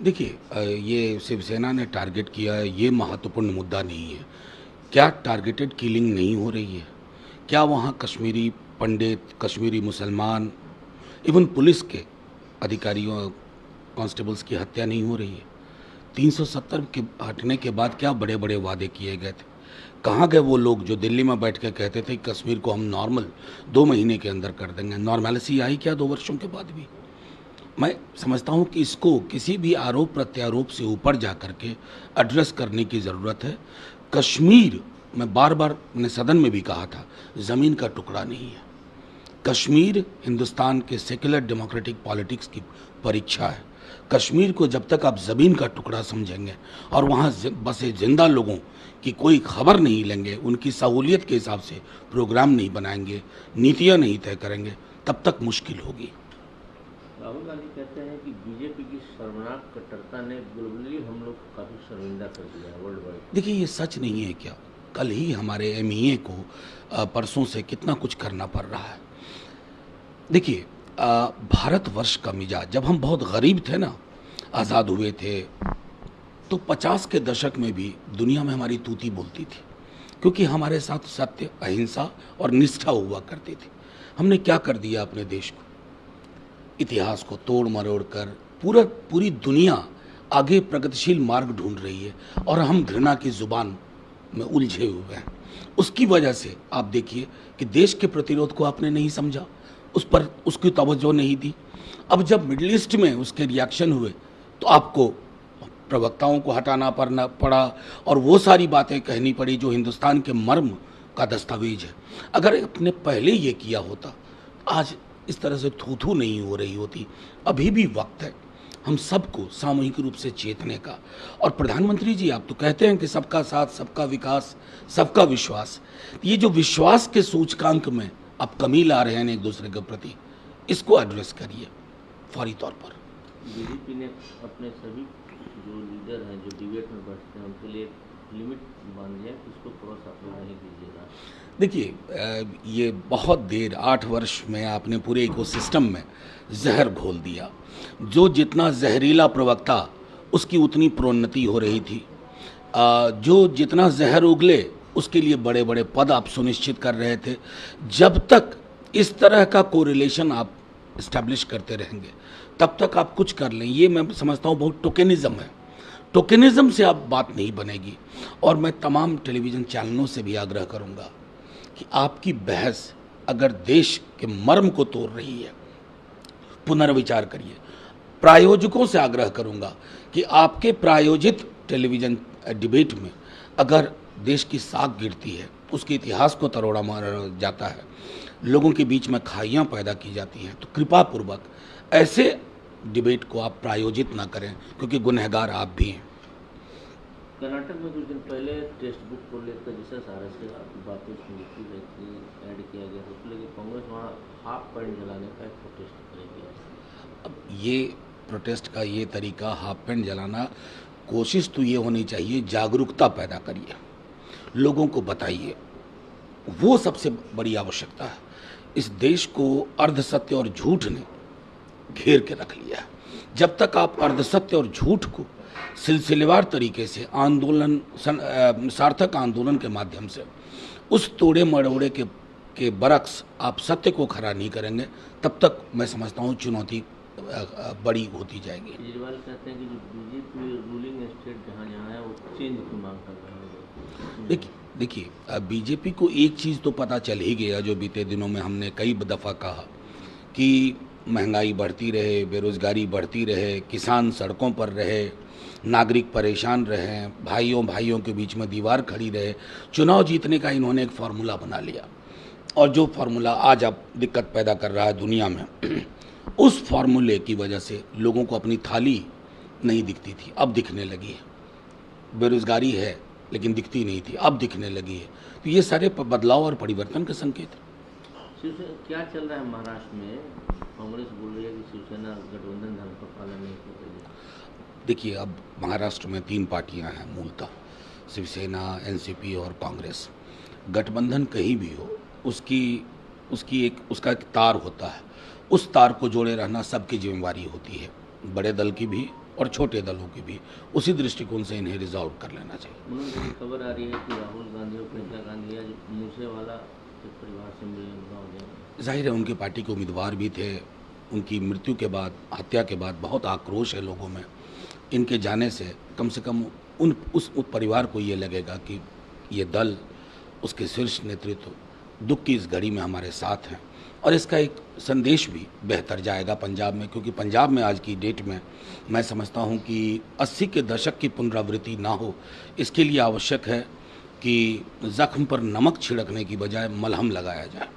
देखिए ये शिवसेना ने टारगेट किया है, ये महत्वपूर्ण मुद्दा नहीं है। क्या टारगेटेड किलिंग नहीं हो रही है? क्या वहाँ कश्मीरी पंडित, कश्मीरी मुसलमान, इवन पुलिस के अधिकारियों, कांस्टेबल्स की हत्या नहीं हो रही है? 370 के हटने के बाद क्या बड़े-बड़े वादे किए गए थे? कहाँ गए वो लोग जो दिल्ली में बैठ के कहते थे कि कश्मीर को हम नॉर्मल 2 महीने के अंदर कर देंगे? नॉर्मैलिसी आई क्या 2 वर्षों के बाद भी? मैं समझता हूँ कि इसको किसी भी आरोप प्रत्यारोप से ऊपर जा कर के एड्रेस करने की ज़रूरत है। कश्मीर, मैं बार बार अपने सदन में भी कहा था, ज़मीन का टुकड़ा नहीं है। कश्मीर हिंदुस्तान के सेक्युलर डेमोक्रेटिक पॉलिटिक्स की परीक्षा है। कश्मीर को जब तक आप ज़मीन का टुकड़ा समझेंगे और वहाँ बसे जिंदा लोगों की कोई खबर नहीं लेंगे, उनकी सहूलियत के हिसाब से प्रोग्राम नहीं बनाएंगे, नीतियाँ नहीं तय करेंगे, तब तक मुश्किल होगी। राहुल गांधी कहते हैं कि बीजेपी की शर्मनाक कट्टरता ने ग्लोबली हम लोग को काफ़ी शर्मिंदा कर दिया है वर्ल्ड वाइड। देखिए ये सच नहीं है क्या? कल ही हमारे एमईए को परसों से कितना कुछ करना पड़ रहा है। देखिए भारतवर्ष का मिजाज, जब हम बहुत गरीब थे ना, आज़ाद हुए थे, तो 50 के दशक में भी दुनिया में हमारी तूती बोलती थी, क्योंकि हमारे साथ सत्य, अहिंसा और निष्ठा हुआ करती थी। हमने क्या कर दिया अपने देश को? इतिहास को तोड़ मरोड़ कर पूरी दुनिया आगे प्रगतिशील मार्ग ढूंढ रही है और हम घृणा की जुबान में उलझे हुए हैं। उसकी वजह से आप देखिए कि देश के प्रतिरोध को आपने नहीं समझा, उस पर उसकी तवज्जो नहीं दी। अब जब मिडिल ईस्ट में उसके रिएक्शन हुए तो आपको प्रवक्ताओं को हटाना पड़ा और वो सारी बातें कहनी पड़ी जो हिंदुस्तान के मर्म का दस्तावेज है। अगर आपने पहले ये किया होता, आज इस तरह से थू थू नहीं हो रही होती। अभी भी वक्त है हम सबको सामूहिक रूप से चेतने का। और प्रधानमंत्री जी, आप तो कहते हैं कि सबका साथ, सबका विकास, सबका विश्वास। ये जो विश्वास के सूचकांक में आप कमी ला रहे हैं एक दूसरे के प्रति, इसको एड्रेस करिए फौरी तौर पर। बीजेपी ने अपने सभी जो लीडर हैं जो डिबेट में बैठते हैं उनके लिए लिमिट बांध दिया कि इसको क्रॉस आप लोग नहीं कीजिएगा। देखिए ये बहुत देर, 8 वर्ष में आपने पूरे इकोसिस्टम में जहर घोल दिया। जो जितना जहरीला प्रवक्ता, उसकी उतनी प्रोन्नति हो रही थी। जो जितना जहर उगले, उसके लिए बड़े बड़े पद आप सुनिश्चित कर रहे थे। जब तक इस तरह का कोरिलेशन आप इस्टेब्लिश करते रहेंगे, तब तक आप कुछ कर लें। ये मैं समझता हूँ बहुत टोकेनिज्म है। टोकेनिज्म से आप बात नहीं बनेगी। और मैं तमाम टेलीविज़न चैनलों से भी आग्रह करूँगा कि आपकी बहस अगर देश के मर्म को तोड़ रही है, पुनर्विचार करिए। प्रायोजकों से आग्रह करूंगा कि आपके प्रायोजित टेलीविज़न डिबेट में अगर देश की साख गिरती है, उसके इतिहास को तरोड़ा मारा जाता है, लोगों के बीच में खाइयाँ पैदा की जाती हैं, तो कृपा पूर्वक ऐसे डिबेट को आप प्रायोजित ना करें, क्योंकि गुनहगार आप भी हैं। कर्नाटक में कुछ दिन पहले टेक्स्ट बुक को लेकर जिस सारे से बातें सुनी थी, ऐड किया गया था, उसको लेकर कांग्रेस वहाँ हाफ पैंट जलाने का एक प्रोटेस्ट करेगी। अब ये प्रोटेस्ट का ये तरीका, हाफ पैंट जलाना, कोशिश तो ये होनी चाहिए जागरूकता पैदा करिए, लोगों को बताइए, वो सबसे बड़ी आवश्यकता है। इस देश को अर्धसत्य और झूठ ने घेर के रख लिया है। जब तक आप अर्धसत्य और झूठ को सिलसिलेवार तरीके से आंदोलन, सार्थक आंदोलन के माध्यम से उस तोड़े मड़ोड़े के बरक्स आप सत्य को खरा नहीं करेंगे, तब तक मैं समझता हूँ चुनौती बड़ी होती जाएगी। केजरीवाल कहते हैं कि जो बीजेपी रूलिंग स्टेट जहाँ जहाँ है वो चेंज की मांग कर रहे हैं। देखिए बीजेपी को एक चीज़ तो पता चल ही गया, जो बीते दिनों में हमने कई दफ़ा कहा कि महंगाई बढ़ती रहे, बेरोज़गारी बढ़ती रहे, किसान सड़कों पर रहे, नागरिक परेशान रहे, भाइयों भाइयों के बीच में दीवार खड़ी रहे। चुनाव जीतने का इन्होंने एक फार्मूला बना लिया, और जो फार्मूला आज अब दिक्कत पैदा कर रहा है दुनिया में, उस फार्मूले की वजह से लोगों को अपनी थाली नहीं दिखती थी, अब दिखने लगी है। बेरोज़गारी है लेकिन दिखती नहीं थी, अब दिखने लगी है। तो ये सारे बदलाव और परिवर्तन के संकेत हैं। शिवसेना क्या चल रहा है महाराष्ट्र में? कांग्रेस बोल रही है कि शिवसेना गठबंधन धर्म का पालन नहीं कर रही है। देखिए अब महाराष्ट्र में 3 पार्टियां हैं मूलतः, शिवसेना, एनसीपी और कांग्रेस। गठबंधन कहीं भी हो, उसका एक तार होता है, उस तार को जोड़े रहना सबकी जिम्मेवारी होती है, बड़े दल की भी और छोटे दलों की भी, उसी दृष्टिकोण से इन्हें रिजॉल्व कर लेना चाहिए। मुझे खबर आ रही है कि राहुल गांधी और प्रियंका गांधी आज मूसेवाला के परिवार से मिले गाँव। जाहिर है उनकी पार्टी के उम्मीदवार भी थे, उनकी मृत्यु के बाद, हत्या के बाद बहुत आक्रोश है लोगों में। इनके जाने से कम उस परिवार को ये लगेगा कि ये दल, उसके शीर्ष नेतृत्व दुख की इस घड़ी में हमारे साथ हैं, और इसका एक संदेश भी बेहतर जाएगा पंजाब में, क्योंकि पंजाब में आज की डेट में मैं समझता हूं कि 80 के दशक की पुनरावृत्ति ना हो, इसके लिए आवश्यक है कि जख्म पर नमक छिड़कने की बजाय मलहम लगाया जाए।